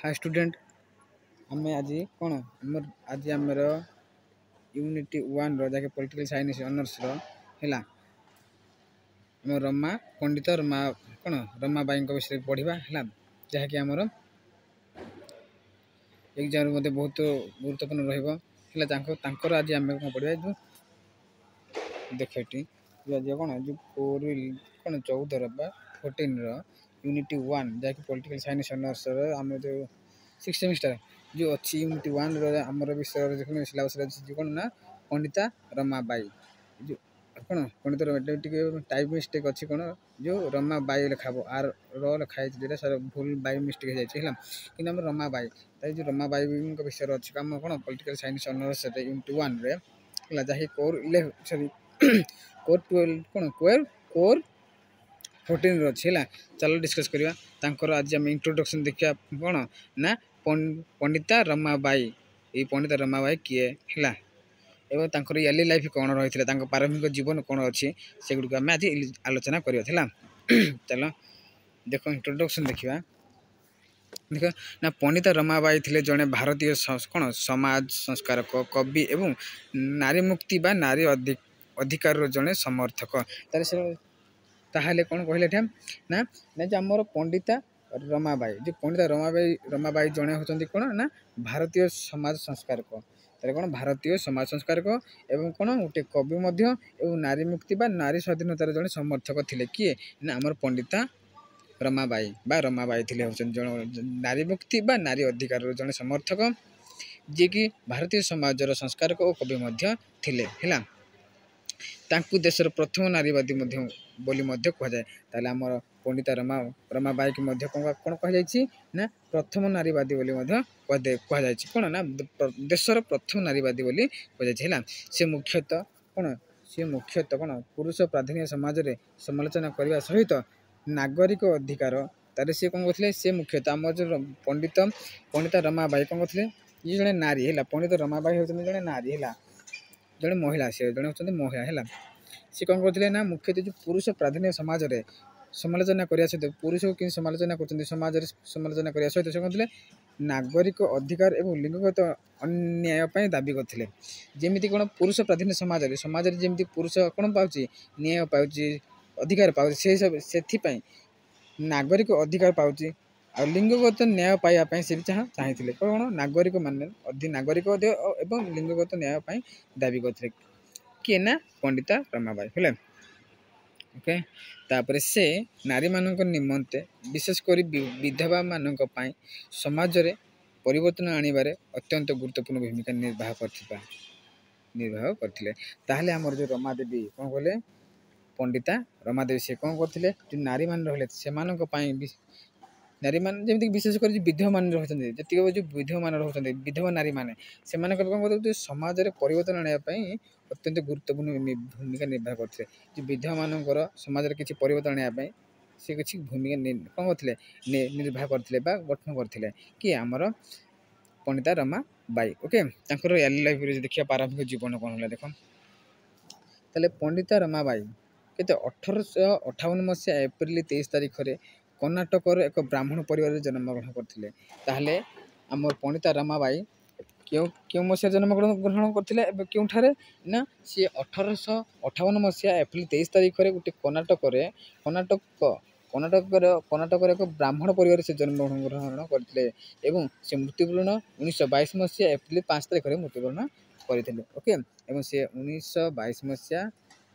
Hi student आम आज कौन आज आमर यूनिट 1 रो जाके पॉलिटिकल साइंस ऑनर्स रो हैला आम रमा पंडित रमा कौन रमाबाई विषय पढ़ा है जहाँकि आमर एग्जाम मध्य बहुत गुरुत्वपूर्ण रहा आज आम कौन पढ़ा जो देख आज कौन जो कौन 14 14 यूनिट 1 जहाँकि पॉलिटिकल साइंस ऑनर्स आम जो 6th सेमिस्टर जो अच्छी यूनिट 1 आमर विषय सिलेबस कौन ना पंडिता रमाबाई जो कौन पंडित टाइप मिस्टेक अच्छी कौन जो रमाबाई लिखा आर लिखाई सर भूल बाई मिस्टेक हो जाए कि रमाबाई जो रमाबाई विषय अच्छी कम कौन पॉलिटिकल साइंस ऑनर्स यूनिट 1 रे जहाँकि कोर 11 सॉरी कोर 12 कौन कोर 14 अच्छी है चलो डिस्कस करवा आज आम इंट्रोडक्शन देखा कौन ना पंडिता रमाबाई ये पंडिता रमाबाई किए है एवं तांकर इयरली लाइफ कौन रही है प्रारंभिक जीवन कौन अच्छी से गुड़ आम आज आलोचना करवा चलो देख इंट्रोडक्शन देखा देख ना पंडिता रमाबाई थे जड़े भारतीय कौन समाज संस्कारक कवि एवं नारी मुक्ति बा नारी अधिकार जड़े समर्थक ताहले कौन कहले ना जो आमर पंडिता रमाबाई जो पंडिता रमाबाई जड़े होती कौन ना भारतीय समाज संस्कारक तारे कौन भारतीय समाज संस्कारक एवं कौन गोटे कवि एवं नारी मुक्ति बा नारी स्वाधीनतार जड़े समर्थक थे किए ना आमर पंडिता रमाबाई बा रमाबाई थे नारी मुक्ति बा नारी अधिकार जड़े समर्थक जी कि भारतीय समाजर संस्कारक और कवि थे है तांकु देशर प्रथम नारीवादी बोली कहुए ताले आमर पंडिता रमाबाई की कौन कहुई ना प्रथम नारीवादी बोली कहुई कौन ना देशर प्रथम नारीवादी बोली कहुई से मुख्यतः कौन पुरुष प्राधान्य समाज रे समालोचना करने सहित नागरिक अधिकार तारे सी कौन कहते से मुख्यतः आम जो पंडिता रमाबाई कौन कहते ये जड़े नारी है पंडित रमाबाई होती जड़े नारी है जड़े महिला से जड़े होती महिला है सी कौन करते ना मुख्यतः जो पुरुष प्राधान्य समाज रे समालोचना करने सहित पुरुष को कि समालोचना कर समाज समालोचना करने सहित से कहते नागरिक अधिकार एवं लिंगगत अन्याय दाबी करते जमी कौन पुरुष प्राधान्य समाज रे जमी पुरुष कौन पाँच न्याय पाँच अधिकार पाँच से नागरिक अधिकार पाँच आ लिंगगत न्याय पाइबापी से भी चाहिए कौन नागरिक मान नागरिक एवं लिंगगत न्याय दाबी करते किए ना पंडिता रमाबाई है ओके तापर से नारी मानक निमंते विशेषकर विधवा मानक पाई समाज रे परिवर्तन आनिबारे अत्यंत गुरुत्वपूर्ण भूमिका निर्वाह करथिले ताहले हमर जो रमादेवी कौन कहले पंडिता रमादेवी से कौन करथिले जो नारी मान रहले से मानक पाई नारी मान जमी विशेषकर विधवा मान रही जी जो विधवा मान रही विधवा नारी मैंने से कौन करते समाज में परिवर्तन आने अत्यंत गुरुत्वपूर्ण भूमिका निर्वाह करते जो विधवा मानकर समाज में किसी परिवर्तन आने से किसी भूमिका कौन करते निर्वाह करते गठन करते कि आमर Pandita Ramabai okay yearly life देखिए प्रारंभिक जीवन कौन है देख ताले पंडिता रमाबाई केते 1858 मसीहा एप्रिल 23 तारिख में कर्णाटकर एक ब्राह्मण परिवार जन्मग्रहण करते ताहले आमर पंडिता रमाबाई क्यों मसीहा जन्मग्रहण करते क्योंठारे ना सी 1858 मसीहा एप्रिल 23 तारिख में गोटे कर्णाटक एक ब्राह्मण परिवार से जन्मग्रहण करते से मृत्युवरण 1922 मसीहा एप्रिल 5 तारिख में मृत्युवरण करते ओके एवं से 1922 मसीहा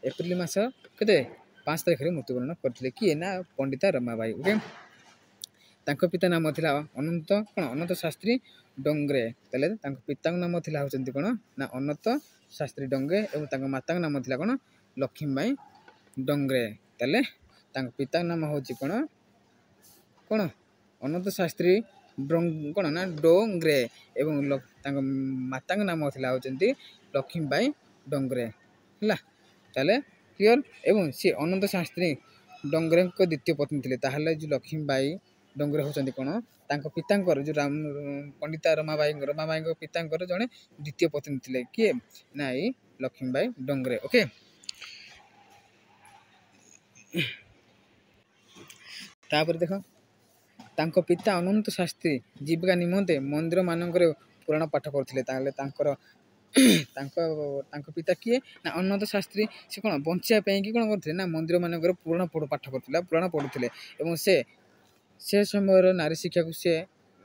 एप्रिल मास के 5 तारिख में मृत्युवरण करते किए ना पंडिता रमाबाई ओके तांको पिता नाम थिला अनंत कौन अनंत शास्त्री डोंगरे ताले तांको पिता नाम थिला होचंती कौन ना अनंत शास्त्री डोंगरे एवं तांको माता नाम थिला कौन लक्ष्मीबाई डोंगरे ताले तांको पिता नाम होची कौन कौन अनंत शास्त्री कौन ना डोंगरे एवं तांको माता नाम थिला होचंती लक्ष्मीबाई डोंगरे हला ताले क्लियर एवं सी अनंत शास्त्री डोंगरे को द्वितीय पत्नी थे ताहले जो लक्ष्मीबाई डोंगरे होचंती कौन तांको पितांकर जो पंडिता रमाबाई पितांकर जड़े द्वितीय पत्नी थे किए ना ये लक्ष्मीबाई डोंगरे ओके तापर देख ତାଙ୍କ ପିତା ଅନନ୍ତ ଶାସ୍ତ୍ରୀ ଜୀବିକା ନିମନ୍ତେ ମନ୍ଦିରମାନଙ୍କରେ ପୁରାଣ ପାଠ କରୁଥିଲେ। ତାହେଲେ ତାଙ୍କର ତାଙ୍କ ପିତା କିଏ ନା ଅନନ୍ତ ଶାସ୍ତ୍ରୀ। ସେ କ'ଣ ବଞ୍ଚିବା ପାଇଁକି କ'ଣ କରୁଥିଲେ ନା ମନ୍ଦିରମାନଙ୍କରେ ପାଠ କରୁଥିଲେ, ପୁରାଣ ପଢ଼ୁଥିଲେ। ଏବଂ ସେ ସମୟର ନାରୀ ଶିକ୍ଷାକୁ ସେ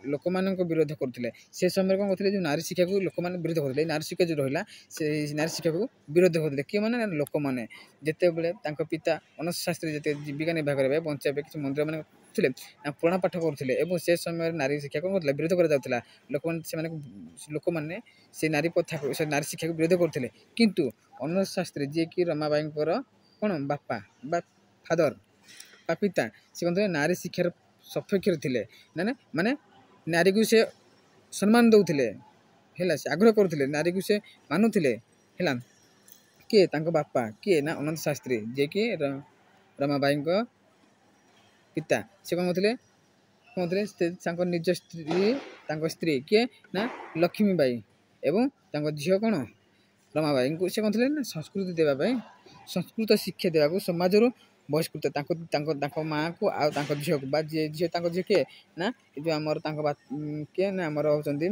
ଲୋକମାନଙ୍କ ବିରୋଧ କରୁଥିଲେ। ସେ ସମୟରେ କ'ଣ କରୁଥିଲେ, ଯେଉଁ ନାରୀ ଶିକ୍ଷାକୁ ଲୋକମାନେ ବିରୋଧ କରୁଥିଲେ, ନାରୀ ଶିକ୍ଷା ଯେଉଁ ରହିଲା ସେଇ ନାରୀ ଶିକ୍ଷାକୁ ବିରୋଧ କରୁଥିଲେ। କିଏ ମାନେ ଲୋକମାନେ। ଯେତେବେଳେ ତାଙ୍କ ପିତା ଅନନ୍ତ ଶାସ୍ତ୍ରୀ ଯେତେ ଜୀବିକା ନିର୍ବାହ କରିବା ପାଇଁ ବଞ୍ଚିବା ପାଇଁ କିଛି ମନ୍ଦିରମାନେ ଥିଲେ ନା ପୁରାଣ ପାଠ କରୁଥିଲେ। ଏବଂ ସେ ସମୟରେ ନାରୀ ଶିକ୍ଷା କ'ଣ କରୁଥିଲା, ବିରୋଧ କରାଯାଉଥିଲା। ଲୋକମାନେ ସେ ନାରୀ ଶିକ୍ଷାକୁ ବିରୋଧ କରୁଥିଲେ। କିନ୍ତୁ ଅନନ୍ତ ଶାସ୍ତ୍ରୀ ଯିଏକି ରମାବାଈଙ୍କର କ'ଣ ବାପା ବା ଫାଦର ବା ପିତା, ସେ କ'ଣ ଥିଲେ ନାରୀ ଶିକ୍ଷାର ସପକ୍ଷରେ ଥିଲେ। ମାନେ ନାରୀକୁ ସେ ସମ୍ମାନ ଦେଉଥିଲେ ହେଲା, ସେ ଆଗ୍ରହ କରୁଥିଲେ, ନାରୀକୁ ସେ ମାନୁଥିଲେ ହେଲା। କିଏ ତାଙ୍କ ବାପା କିଏ ନା ଅନନ୍ତ ଶାସ୍ତ୍ରୀ ଯିଏକି ରମାବାଈଙ୍କ ପିତା। ସେ କ'ଣ କରୁଥିଲେ ତାଙ୍କ ନିଜ ତାଙ୍କ ସ୍ତ୍ରୀ କିଏ ନା ଲକ୍ଷ୍ମୀବାଈ ଏବଂ ତାଙ୍କ ଝିଅ କ'ଣ ରମାବାଈଙ୍କୁ ସେ କ'ଣ ଥିଲେ ନା ସଂସ୍କୃତି ଦେବା ପାଇଁ, ସଂସ୍କୃତ ଶିକ୍ଷା ଦେବାକୁ ସମାଜରୁ ବହିଷ୍କୃତ ତାଙ୍କ ମାଆକୁ ଆଉ ତାଙ୍କ ଝିଅକୁ ବା ତାଙ୍କ ଝିଅ କିଏ ନା ଏ ଯେଉଁ ଆମର ତାଙ୍କ କିଏ ନା ଆମର ହେଉଛନ୍ତି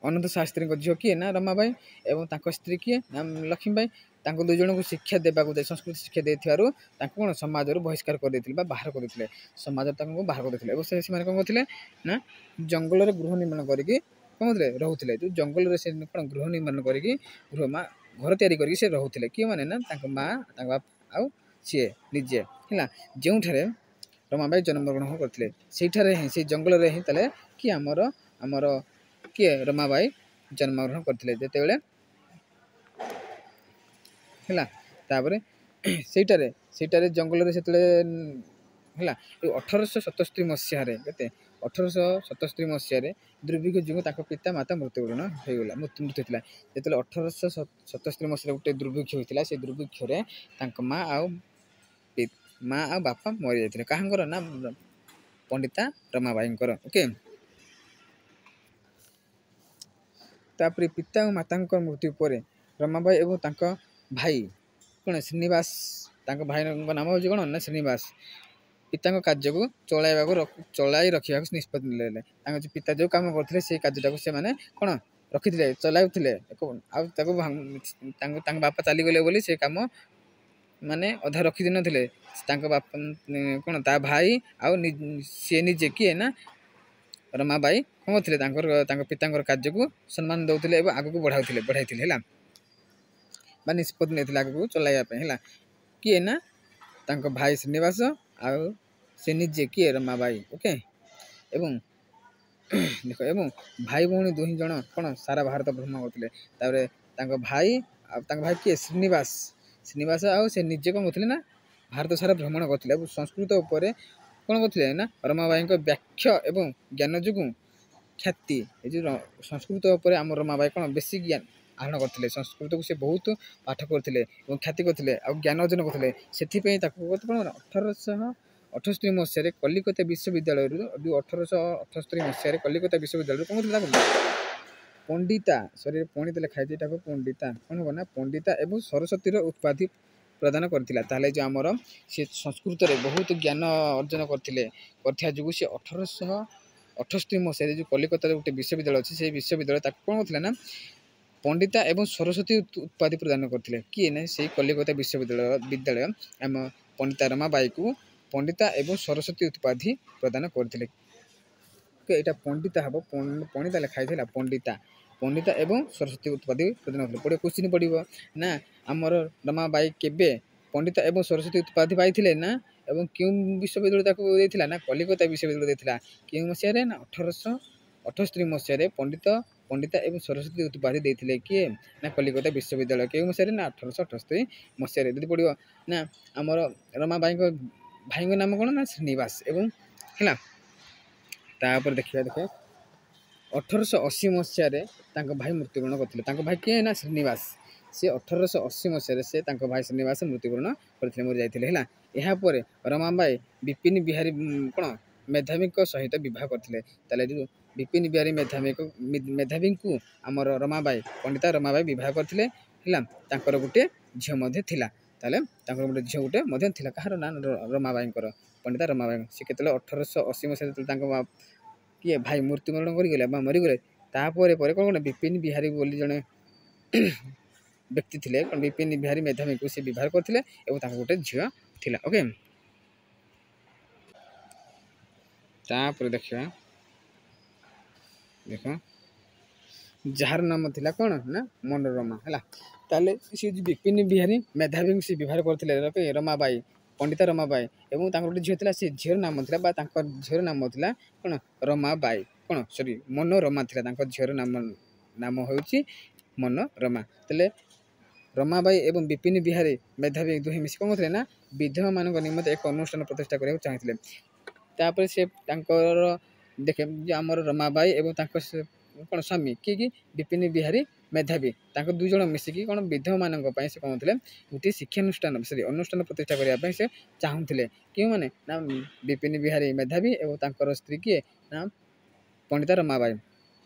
ଅନନ୍ତ ଶାସ୍ତ୍ରୀଙ୍କ ଝିଅ କିଏ ନା ରମାବାଈ ଏବଂ ତାଙ୍କ ସ୍ତ୍ରୀ କିଏ ନା ଲକ୍ଷ୍ମୀବାଈ। ତାଙ୍କୁ ଦୁଇ ଜଣଙ୍କୁ ଶିକ୍ଷା ଦେବାକୁ ସଂସ୍କୃତ ଶିକ୍ଷା ଦେଇଥିବାରୁ ତାଙ୍କୁ କ'ଣ ସମାଜରୁ ବହିଷ୍କାର କରିଦେଇଥିଲେ ବା ବାହାର କରିଦେଇଥିଲେ। ସମାଜରୁ ତାଙ୍କୁ ବାହାର କରିଦେଇଥିଲେ। ଏବଂ ସେମାନେ କ'ଣ କରୁଥିଲେ ନା ଜଙ୍ଗଲରେ ଗୃହ ନିର୍ମାଣ କରିକି କ'ଣ କରୁଥିଲେ ରହୁଥିଲେ। ଯେଉଁ ଜଙ୍ଗଲରେ ସେ କ'ଣ ଗୃହ ନିର୍ମାଣ କରିକି ଘର ତିଆରି କରିକି ସେ ରହୁଥିଲେ। କିଏ ମାନେ ନା ତାଙ୍କ ମାଆ, ତାଙ୍କ ବାପା ଆଉ ସିଏ ନିଜେ ହେଲା। ଯେଉଁଠାରେ ରମାବାଈ ଜନ୍ମଗ୍ରହଣ କରିଥିଲେ ସେଇଠାରେ ହିଁ, ସେଇ ଜଙ୍ଗଲରେ ହିଁ ତାହେଲେ କିଏ ଆମର କିଏ ରମାବାଈ ଜନ୍ମଗ୍ରହଣ କରିଥିଲେ ଯେତେବେଳେ ହେଲା। ତାପରେ ସେଇଟାରେ ଜଙ୍ଗଲରେ ସେତେବେଳେ ହେଲା 1877 ମସିହାରେ 1877 ମସିହାରେ ଦୁର୍ଭିକ୍ଷ ଯୋଗୁଁ ତାଙ୍କ ପିତା ମାତା ମୃତ୍ୟୁବରଣ ମୃତ୍ୟୁ ଥିଲା। ଯେତେବେଳେ 1877 ମସିହାରେ ଗୋଟେ ଦୁର୍ଭିକ୍ଷ ହୋଇଥିଲା, ସେ ଦୁର୍ଭିକ୍ଷରେ ତାଙ୍କ ମା ଆଉ ବାପା ମରିଯାଇଥିଲେ। କାହାଙ୍କର ନା ପଣ୍ଡିତା ରମାବାଈଙ୍କର। ଓକେ। ତାପରେ ପିତା ଓ ମାତାଙ୍କ ମୃତ୍ୟୁ ପରେ ରମାବାଈ ଏବଂ ତାଙ୍କ ଭାଇ କ'ଣ ଶ୍ରୀନିବାସ, ତାଙ୍କ ଭାଇଙ୍କ ନାମ ହେଉଛି କ'ଣ ନା ଶ୍ରୀନିବାସ, ପିତାଙ୍କ କାର୍ଯ୍ୟକୁ ଚଳାଇ ରଖିବାକୁ ନିଷ୍ପତ୍ତି ନେଲେ। ତାଙ୍କ ପିତା ଯେଉଁ କାମ କରୁଥିଲେ ସେଇ କାର୍ଯ୍ୟଟାକୁ ସେମାନେ କ'ଣ ରଖିଥିଲେ, ଚଲାଉଥିଲେ। ଆଉ ତାଙ୍କ ବାପା ଚାଲିଗଲେ ବୋଲି ସେ କାମ ମାନେ ଅଧା ରଖିଦେଇନଥିଲେ। ତାଙ୍କ ବାପା କ'ଣ ତା ଭାଇ ଆଉ ସିଏ ନିଜେ କିଏ ନା ରମାବାଈ କ'ଣ କରୁଥିଲେ, ତାଙ୍କ ପିତାଙ୍କର କାର୍ଯ୍ୟକୁ ସମ୍ମାନ ଦେଉଥିଲେ ଏବଂ ଆଗକୁ ବଢ଼ାଇଥିଲେ ହେଲା, ବା ନିଷ୍ପତ୍ତି ନେଇଥିଲେ ଆଗକୁ ଚଲାଇବା ପାଇଁ ହେଲା। କିଏ ନା ତାଙ୍କ ଭାଇ ଶ୍ରୀନିବାସ ଆଉ ସେ ନିଜେ କିଏ ରମାବାଈ। ଓକେ। ଏବଂ ଭାଇ ଭଉଣୀ ଦୁହିଁ ଜଣ କ'ଣ ସାରା ଭାରତ ଭ୍ରମଣ କରୁଥିଲେ। ତାପରେ ତାଙ୍କ ଭାଇ କିଏ ଶ୍ରୀନିବାସ ଆଉ ସେ ନିଜେ କ'ଣ କରୁଥିଲେ ନା ଭାରତ ସାରା ଭ୍ରମଣ କରୁଥିଲେ। ଏବଂ ସଂସ୍କୃତ ଉପରେ କ'ଣ କରୁଥିଲେ ନା ରମାବାଈଙ୍କ ବ୍ୟାଖ୍ୟା ଏବଂ ଜ୍ଞାନ ଯୋଗୁଁ ଖ୍ୟାତି, ଏ ଯେଉଁ ସଂସ୍କୃତ ଉପରେ ଆମ ରମାବାଈ କ'ଣ ବେଶୀ ଜ୍ଞାନ ଆହରଣ କରିଥିଲେ। ସଂସ୍କୃତକୁ ସେ ବହୁତ ପାଠ କରୁଥିଲେ ଏବଂ ଖ୍ୟାତି କରୁଥିଲେ ଆଉ ଜ୍ଞାନ ଅର୍ଜନ କରୁଥିଲେ। ସେଥିପାଇଁ ତାକୁ କ'ଣ 1878 ମସିହାରେ କଲିକତା ବିଶ୍ୱବିଦ୍ୟାଳୟରୁ 1878 ମସିହାରେ କଲିକତା ବିଶ୍ୱବିଦ୍ୟାଳୟରୁ କ'ଣ କରୁଥିଲେ ତାକୁ ପଣ୍ଡିତା ଲେଖା ହେଇଛି, ଏଟାକୁ ପଣ୍ଡିତା କ'ଣ ହେବ ନା ପଣ୍ଡିତା ଏବଂ ସରସ୍ୱତୀର ଉପାଧି ପ୍ରଦାନ କରିଥିଲା। ତାହେଲେ ଯେଉଁ ଆମର ସେ ସଂସ୍କୃତରେ ବହୁତ ଜ୍ଞାନ ଅର୍ଜନ କରିଥିବା ଯୋଗୁଁ ସେ 1878 ମସିହାରେ ଯେଉଁ କଲିକତାରେ ଗୋଟେ ବିଶ୍ୱବିଦ୍ୟାଳୟ ଅଛି, ସେଇ ବିଶ୍ୱବିଦ୍ୟାଳୟ ତାକୁ କ'ଣ କରୁଥିଲା ନା ପଣ୍ଡିତା ଏବଂ ସରସ୍ୱତୀ ଉପାଧି ପ୍ରଦାନ କରିଥିଲେ। କିଏ ନା ସେଇ କଲିକତା ବିଶ୍ୱବିଦ୍ୟାଳୟ ଆମ ପଣ୍ଡିତା ରମାବାଈକୁ ପଣ୍ଡିତା ଏବଂ ସରସ୍ୱତୀ ଉପାଧି ପ୍ରଦାନ କରିଥିଲେ। ଏଇଟା ପଣ୍ଡିତା ହେବ, ପଣ୍ଡିତା ଲେଖା ହେଇଥିଲା ପଣ୍ଡିତା ଏବଂ ସରସ୍ୱତୀ ଉପାଧି ପ୍ରଦାନ କରିଥିଲେ। କୋଶ୍ଚିନ୍ ପଡ଼ିବ ନା ଆମର ରମାବାଈ କେବେ ପଣ୍ଡିତା ଏବଂ ସରସ୍ୱତୀ ଉପାଧି ପାଇଥିଲେ ନା ଏବଂ କେଉଁ ବିଶ୍ୱବିଦ୍ୟାଳୟ ତାକୁ ଦେଇଥିଲା ନା କଲିକତା ବିଶ୍ୱବିଦ୍ୟାଳୟ ଦେଇଥିଲା। କେଉଁ ମସିହାରେ ନା 1878 ମସିହାରେ ପଣ୍ଡିତା ଏବଂ ସରସ୍ୱତୀ ଉପାଧି ଦେଇଥିଲେ କିଏ ନା କଲିକତା ବିଶ୍ୱବିଦ୍ୟାଳୟ। କେଉଁ ମସିହାରେ ନା 1878 ମସିହାରେ। ଯଦି ପଡ଼ିବ ନା ଆମର ରମାବାଈଙ୍କ ଭାଇଙ୍କ ନାମ କ'ଣ ନା ଶ୍ରୀନିବାସ ଏବଂ ହେଲା। ତାପରେ ଦେଖିବା 1880 ମସିହାରେ ତାଙ୍କ ଭାଇ ମୃତ୍ୟୁବରଣ କରିଥିଲେ। ତାଙ୍କ ଭାଇ କିଏ ନା ଶ୍ରୀନିବାସ। ସେ 1880 ମସିହାରେ ସେ ତାଙ୍କ ଭାଇ ଶ୍ରୀନିବାସ ମୃତ୍ୟୁବରଣ କରିଥିଲେ, ମରିଯାଇଥିଲେ ହେଲା। ଏହାପରେ ରମାବାଈ ବିପିନ ବିହାରୀ କ'ଣ ମେଧାବୀଙ୍କ ସହିତ ବିବାହ କରିଥିଲେ। ତାହେଲେ ଯେଉଁ ବିପିନ ବିହାରୀ ମେଧାବୀଙ୍କୁ ଆମର ପଣ୍ଡିତା ରମାବାଈ ବିବାହ କରିଥିଲେ ହେଲା। ତାଙ୍କର ଗୋଟେ ଝିଅ ମଧ୍ୟ ଥିଲା। ତାହେଲେ ତାଙ୍କର ଗୋଟେ ଝିଅ ମଧ୍ୟ ଥିଲା। କାହାର ନା ରମାବାଈଙ୍କର। ପଣ୍ଡିତା ରମାବାଇ ସେ କେତେବେଳେ 1880 ମସିହାରେ ତାଙ୍କ କିଏ ଭାଇ ମୃତ୍ୟୁବରଣ କରିଗଲେ ବା ମରିଗଲେ ତାପରେ ପରେ କ'ଣ ବିପିନ ବିହାରୀ ବୋଲି ଜଣେ ବ୍ୟକ୍ତି ଥିଲେ ବିପିନ ବିହାରୀ ମେଧାବୀଙ୍କୁ ସେ ବିବାହ କରିଥିଲେ ଏବଂ ତାଙ୍କ ଗୋଟେ ଝିଅ ଥିଲା। ଓକେ, ତାପରେ ଦେଖିବା ଦେଖ ଯାହାର ନାମ ଥିଲା କ'ଣ ନା ମନୋରମା ହେଲା। ତାହେଲେ ସେ ବିପିନ ବିହାରୀ ମେଧାବୀଙ୍କୁ ସେ ବିବାହ କରିଥିଲେ ରମାବାଇ ପଣ୍ଡିତା ରମାବାଇ ଏବଂ ତାଙ୍କର ଗୋଟେ ଝିଅ ଥିଲା। ସେ ଝିଅର ନାମ ଥିଲା ବା ତାଙ୍କ ଝିଅର ନାମ ଥିଲା କ'ଣ ରମାବାଇ ମନୋରମା ଥିଲା। ତାଙ୍କ ଝିଅର ନାମ ହେଉଛି ମନୋରମା। ତାହେଲେ ରମାବାଇ ଏବଂ ବିପିନ ବିହାରୀ ମେଧାବୀ ଦୁହେଁ ମିଶି କ'ଣ କରିଥିଲେ ନା ବିଧବାମାନଙ୍କ ନିମନ୍ତେ ଏକ ଅନୁଷ୍ଠାନ ପ୍ରତିଷ୍ଠା କରିବାକୁ ଚାହିଁଥିଲେ। ତାପରେ ସେ ତାଙ୍କର ଦେଖେ ଯେ ଆମର ରମାବାଇ ଏବଂ ତାଙ୍କ କ'ଣ ସ୍ୱାମୀ କିଏ ବିପିନ ବିହାରୀ ମେଧାବୀ ତାଙ୍କ 2 ଜଣ ମିଶିକି କ'ଣ ବିଧବାମାନଙ୍କ ପାଇଁ ସେ କ'ଣ ଥିଲେ ଗୋଟିଏ ଶିକ୍ଷାନୁଷ୍ଠାନ ଅନୁଷ୍ଠାନ ପ୍ରତିଷ୍ଠା କରିବା ପାଇଁ ସେ ଚାହୁଁଥିଲେ। କେଉଁମାନେ ନା ବିପିନ ବିହାରୀ ମେଧାବୀ ଏବଂ ତାଙ୍କର ସ୍ତ୍ରୀ କିଏ ନା ପଣ୍ଡିତା ରମାବାଇ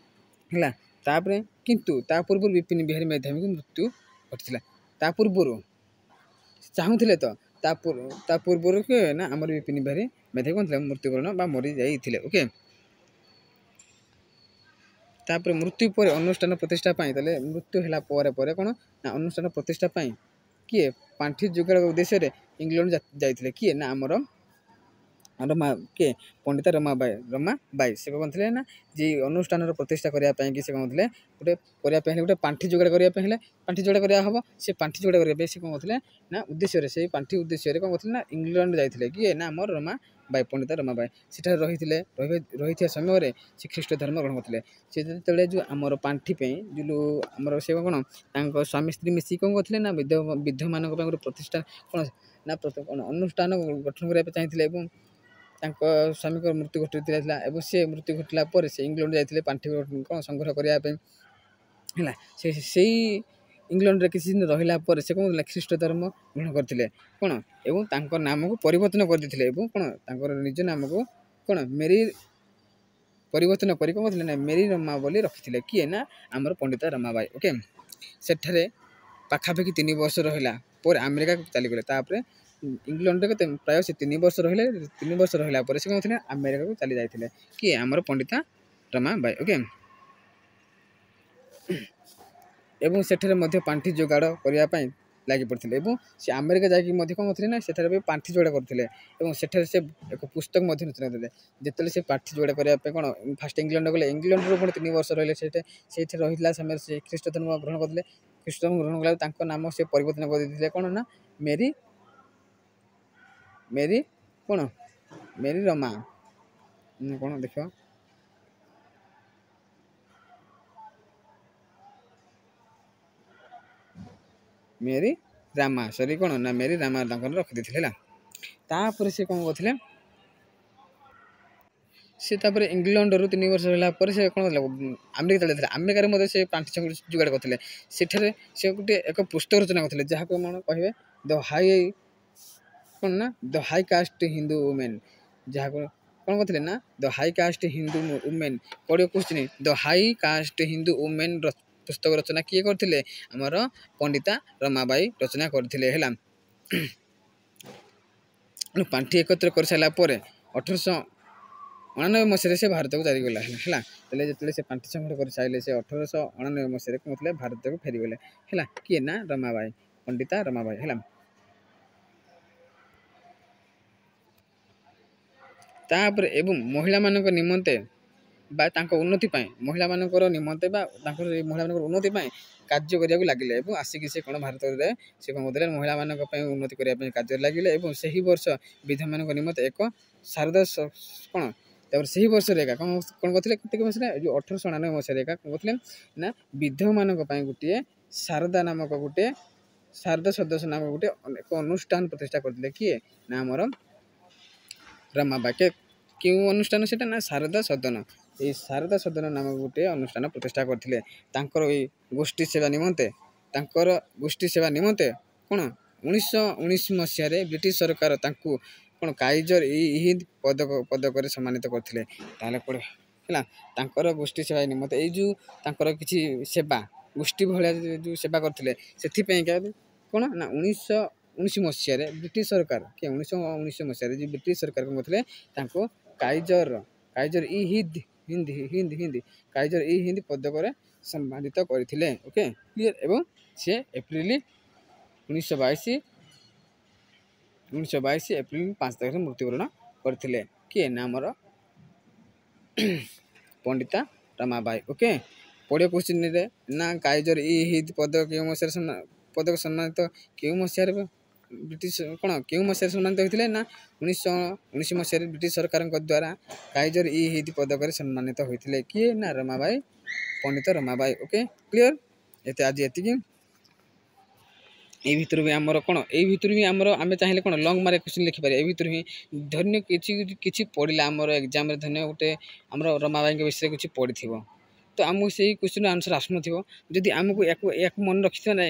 ହେଲା। ତାପରେ କିନ୍ତୁ ତା ପୂର୍ବରୁ ବିପିନ ବିହାରୀ ମେଧାବୀଙ୍କୁ ମୃତ୍ୟୁ ଘଟିଥିଲା। ତା ପୂର୍ବରୁ ଚାହୁଁଥିଲେ ତ ତା ପୂର୍ବରୁ କିଏ ନା ଆମର ବିପିନ ବିହାରୀ ମେଧାବୀ କ'ଣ ଥିଲେ ମୃତ୍ୟୁବରଣ ବା ମରିଯାଇଥିଲେ। ଓକେ, ତାପରେ ମୃତ୍ୟୁ ପରେ ଅନୁଷ୍ଠାନ ପ୍ରତିଷ୍ଠା ପାଇଁ ତାହେଲେ ମୃତ୍ୟୁ ହେଲା ପରେ ପରେ କ'ଣ ନା ଅନୁଷ୍ଠାନ ପ୍ରତିଷ୍ଠା ପାଇଁ କିଏ ପାଣ୍ଠି ଯୋଗାଡ଼ ଉଦ୍ଦେଶ୍ୟରେ ଇଂଲଣ୍ଡ ଯାଇଥିଲେ କିଏ ନା ଆମର କିଏ ପଣ୍ଡିତା ରମାବାଇ ସେ କ'ଣ ଥିଲେ ନା ଯେ ଅନୁଷ୍ଠାନର ପ୍ରତିଷ୍ଠା କରିବା ପାଇଁ କି ସେ କ'ଣ ଥିଲେ କରିବା ପାଇଁ ହେଲେ ଗୋଟେ ପାଣ୍ଠି ଯୋଗାଡ଼ କରିବା ପାଇଁ ହେଲେ ପାଣ୍ଠି ଯୋଗାଡ଼ କରିବା ହେବ। ସେ ପାଣ୍ଠି ଯୋଗାଡ଼ କରିବା ପାଇଁ ସେ କ'ଣ କରୁଥିଲେ ନା ଉଦ୍ଦେଶ୍ୟରେ ସେଇ ପାଣ୍ଠି ଉଦ୍ଦେଶ୍ୟରେ କ'ଣ କରୁଥିଲେ ନା ଇଂଲଣ୍ଡ ଯାଇଥିଲେ କିଏ ନା ଆମର ରମାବାଇ ପଣ୍ଡିତା ରମାବାଇ ସେଠାରେ ରହିଥିବା ସମୟରେ ସେ ଖ୍ରୀଷ୍ଟ ଧର୍ମ ଗ୍ରହଣ କରିଥିଲେ। ସେ ଯେତେବେଳେ ଯେଉଁ ଆମର ପାଣ୍ଠି ପାଇଁ ଯେଉଁ ଆମର ସେ କ'ଣ ତାଙ୍କ ସ୍ୱାମୀ ସ୍ତ୍ରୀ ମିଶିକି କ'ଣ କରିଥିଲେ ନା ବିଧବାମାନଙ୍କ ପାଇଁ ଗୋଟେ ପ୍ରତିଷ୍ଠା କ'ଣ ଅନୁଷ୍ଠାନ ଗଠନ କରିବା ପାଇଁ ଚାହିଁଥିଲେ ଏବଂ ତାଙ୍କ ସ୍ୱାମୀଙ୍କର ମୃତ୍ୟୁ ଘଟିଥିଲା ଏବଂ ସେ ମୃତ୍ୟୁ ଘଟିଲା ପରେ ସେ ଇଂଲଣ୍ଡ ଯାଇଥିଲେ ପାଣ୍ଠି କ'ଣ ସଂଗ୍ରହ କରିବା ପାଇଁ ହେଲା। ସେଇ ଇଂଲଣ୍ଡରେ କିଛି ଦିନ ରହିଲା ପରେ ସେ କ'ଣ ଖ୍ରୀଷ୍ଟ ଧର୍ମ ଗ୍ରହଣ କରିଥିଲେ କ'ଣ ଏବଂ ତାଙ୍କ ନାମକୁ ପରିବର୍ତ୍ତନ କରିଦେଇଥିଲେ ଏବଂ କ'ଣ ତାଙ୍କର ନିଜ ନାମକୁ କ'ଣ ମେରି ପରିବର୍ତ୍ତନ କରି କ'ଣ କରିଥିଲେ ନା ମେରି ରମା ବୋଲି ରଖିଥିଲେ କିଏ ନା ଆମର ପଣ୍ଡିତା ରମାବାଇ। ଓକେ, ସେଠାରେ ପାଖାପାଖି 3 ବର୍ଷ ରହିଲା ପରେ ଆମେରିକାକୁ ଚାଲିଗଲେ। ତାପରେ ଇଂଲଣ୍ଡରେ କେତେ ପ୍ରାୟ ସେ 3 ବର୍ଷ ରହିଲେ। 3 ବର୍ଷ ରହିଲା ପରେ ସେ କ'ଣ ଥିଲେ ଆମେରିକାକୁ ଚାଲି ଯାଇଥିଲେ କିଏ ଆମର ପଣ୍ଡିତା ରମାବାଇ। ଓକେ, ଏବଂ ସେଠାରେ ମଧ୍ୟ ପାଣ୍ଠି ଯୋଗାଡ଼ କରିବା ପାଇଁ ଲାଗି ପଡ଼ିଥିଲେ ଏବଂ ସେ ଆମେରିକା ଯାଇକି ମଧ୍ୟ କ'ଣ କରିଥିଲେ ନା ସେଠାରେ ବି ପାଣ୍ଠି ଯୋଗାଡ଼ କରିଥିଲେ ଏବଂ ସେଠାରେ ସେ ଏକ ପୁସ୍ତକ ମଧ୍ୟ ରଚନା କରିଥିଲେ। ଯେତେବେଳେ ସେ ପାଣ୍ଠି ଯୋଗାଡ଼ କରିବା ପାଇଁ କ'ଣ ଫାଷ୍ଟ ଇଂଲଣ୍ଡ ଗଲେ ଇଂଲଣ୍ଡରୁ ପୁଣି 3 ବର୍ଷ ରହିଲେ ସେଇଠି ରହିଥିଲା ସମୟରେ ସେ ଖ୍ରୀଷ୍ଟ ଧର୍ମ ଗ୍ରହଣ କରିଥିଲେ। ଖ୍ରୀଷ୍ଟ ଧର୍ମ ଗ୍ରହଣ କଲା ତାଙ୍କ ନାମ ସେ ପରିବର୍ତ୍ତନ କରିଦେଇଥିଲେ କ'ଣ ନା ମେରି ରମା କ'ଣ ଦେଖିବ ମେରି ରାମା କ'ଣ ନା ମେରି ରାମା ତାଙ୍କର ରଖିଦେଇଥିଲେ ହେଲା। ତାପରେ ସେ କ'ଣ କରିଥିଲେ ସେ ତାପରେ ଇଂଲଣ୍ଡରୁ 3 ବର୍ଷ ରହିଲା ପରେ ସେ କ'ଣ ଆମେରିକା ଚାଲିଥିଲେ। ଆମେରିକାରେ ମଧ୍ୟ ସେ ପାଣ୍ଠି ଯୋଗାଡ଼ କରିଥିଲେ। ସେଠାରେ ସେ ଗୋଟେ ଏକ ପୁସ୍ତକ ରଚନା କରିଥିଲେ ଯାହାକୁ କ'ଣ କହିବେ ଦ ହାଇ କାଷ୍ଟ ହିନ୍ଦୁ ଓମେନ୍ ଯାହାକୁ କ'ଣ କରିଥିଲେ ନା ଦ ହାଇ କାଷ୍ଟ ହିନ୍ଦୁ ଓମେନ୍ ପଢ଼ିବ କୋଶ୍ଚିନ୍ ଦ ହାଇ କାଷ୍ଟ ହିନ୍ଦୁ ଓମେନ୍ ପୁସ୍ତକ ରଚନା କିଏ କରିଥିଲେ ଆମର ପଣ୍ଡିତା ରମାବାଇ ରଚନା କରିଥିଲେ ହେଲା। ପାଣ୍ଠି ଏକତ୍ର କରିସାରିଲା ପରେ 1899 ମସିହାରେ ସେ ଭାରତକୁ ଚାଲିଗଲା ହେଲା। ତାହେଲେ ଯେତେବେଳେ ସେ ପାଣ୍ଠି ସଂଗ୍ରହ କରିସାରିଲେ ସେ 1899 ମସିହାରେ କ'ଣ ଥିଲେ ଭାରତକୁ ଫେରିଗଲେ ହେଲା କିଏ ନା ରମାବାଇ ପଣ୍ଡିତା ରମାବାଇ ହେଲା। ତାପରେ ଏବଂ ମହିଳାମାନଙ୍କ ନିମନ୍ତେ ବା ତାଙ୍କ ଉନ୍ନତି ପାଇଁ ମହିଳାମାନଙ୍କର ନିମନ୍ତେ ବା ମହିଳାମାନଙ୍କର ଉନ୍ନତି ପାଇଁ କାର୍ଯ୍ୟ କରିବାକୁ ଲାଗିଲେ ଏବଂ ଆସିକି ସେ କ'ଣ ଭାରତରେ ସେ କ'ଣ କରିଥିଲେ ମହିଳାମାନଙ୍କ ପାଇଁ ଉନ୍ନତି କରିବା ପାଇଁ କାର୍ଯ୍ୟରେ ଲାଗିଲେ ଏବଂ ସେହି ବର୍ଷ ବିଧବାମାନଙ୍କ ନିମନ୍ତେ ଏକ ଶାରଦା କ'ଣ ତାପରେ ସେହି ବର୍ଷରେ ଏକା କ'ଣ କରିଥିଲେ କେତେକ ମସିହାରେ ଯେଉଁ 1899 ମସିହାରେ ଏକା କ'ଣ କରିଥିଲେ ନା ବିଧବାମାନଙ୍କ ପାଇଁ ଗୋଟିଏ ଶାରଦା ସଦସ୍ୟ ନାମକ ଗୋଟେ ଏକ ଅନୁଷ୍ଠାନ ପ୍ରତିଷ୍ଠା କରିଥିଲେ କିଏ ନା ଆମର ରମାବାଇ। କେଉଁ ଅନୁଷ୍ଠାନ ସେଟା ନା ଶାରଦା ସଦନ। ଏହି ଶାରଦା ସଦନ ନାମକ ଗୋଟିଏ ଅନୁଷ୍ଠାନ ପ୍ରତିଷ୍ଠା କରିଥିଲେ ତାଙ୍କର ଏଇ ଗୋଷ୍ଠୀ ସେବା ନିମନ୍ତେ କ'ଣ 1919 ମସିହାରେ ବ୍ରିଟିଶ ସରକାର ତାଙ୍କୁ କ'ଣ କାଇଜର ହିନ୍ଦ ପଦକରେ ସମ୍ମାନିତ କରିଥିଲେ। ତାହେଲେ ପଡ଼ିବ ହେଲା ତାଙ୍କର ଗୋଷ୍ଠୀ ସେବା ନିମନ୍ତେ ଏଇ ଯେଉଁ ତାଙ୍କର କିଛି ସେବା ଗୋଷ୍ଠୀ ଭଳିଆ ଯେଉଁ ସେବା କରିଥିଲେ ସେଥିପାଇଁ କ'ଣ ନା 19 ମସିହାରେ ବ୍ରିଟିଶ ସରକାର କି 1919 ମସିହାରେ ଯେ ବ୍ରିଟିଶ ସରକାର କ'ଣ କରିଥିଲେ ତାଙ୍କୁ କାଇଜର ଇ ହିନ୍ଦ କାଇଜର ଇ ହିନ୍ଦ ପଦକରେ ସମ୍ମାନିତ କରିଥିଲେ। Okay clear. ଏବଂ ସେ ଏପ୍ରିଲ 1922 ଏପ୍ରିଲ 5 ତାରିଖରେ ମୃତ୍ୟୁବରଣ କରିଥିଲେ। କିଏ ନା ଆମର ପଣ୍ଡିତା ରମାବାଇ। ଓକେ ପଡ଼ିବ କ୍ୱେଶ୍ଚିନରେ ନା କାଇଜର ଇ ହିନ୍ଦ ପଦକ ସମ୍ମାନିତ କେଉଁ ମସିହାରେ ବ୍ରିଟିଶ କେଉଁ ମସିହାରେ ସମ୍ମାନିତ ହୋଇଥିଲେ ନା 1919 ମସିହାରେ ବ୍ରିଟିଶ ସରକାରଙ୍କ ଦ୍ୱାରା କାଇଜର ଇ ହିନ୍ଦ ପଦକରେ ସମ୍ମାନିତ ହୋଇଥିଲେ। କିଏ ନା ରମାବାଇ, ପଣ୍ଡିତ ରମାବାଇ। Okay clear. ଆଜି ଏତିକି। এই ভিতরে আমার এই ভিতরে আমার আমি চাইলে লং মার্ক কোশ্চিন লিখিপারে। এই ভিতরে ধন্য কিছু পড়া আমার এক্সামে ধন্য গোটে আমার রমাবাই বিষয়ে কিছু পড়ি তো আমি সেই কোশ্চিন আনসর আসুন যদি আমি এক মনে রক্ষি না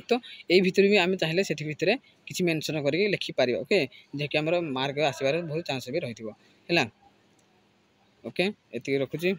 তো এই ভিতরে भी আমি চাইলে সেটি ভিতরে কিছু মেনশন করি লিখিপার। ওকে যাকে আমার মার্ক আসবার বহুত চান্স भी রয়েছে। ওকে এত রখুছি।